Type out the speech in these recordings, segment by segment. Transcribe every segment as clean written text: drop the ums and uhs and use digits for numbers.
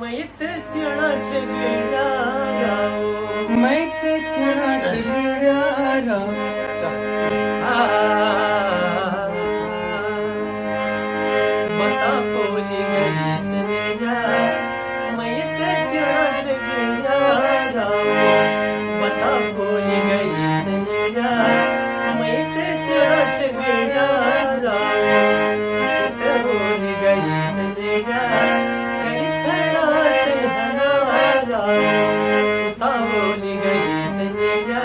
मैत तिळाच्या गिड्या राव मैत तिळाच्या गिड्या राव बता पोली गईच निड्या मैत तिळाच्या गिड्या राव बता पोली गईच निड्या मैत तिळाच्या गिड्या राव पोली गईच निड्या करी छडात हनाराव तावली गईच निड्या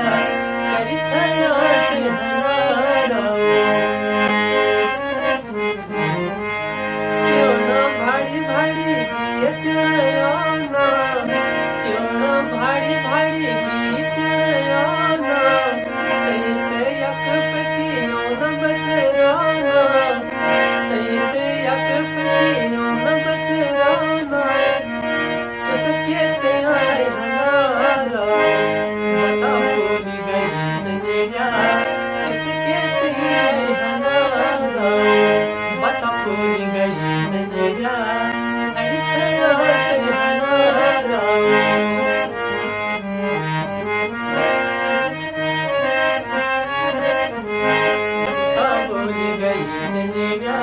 करी छडात हनाराव भाडी भाडी गीत आना क्यों भाडी भाडी गीत आना ते यक फकीरों न बचराना ते यक फकीरों न बचराना कस कहते आए हनारा बता पोली गई सनेड्या कस कहते आए हनारा बता पोली गई सनेड्या सड़ी छड़ाते हनारा बता पोली गई सनेड्या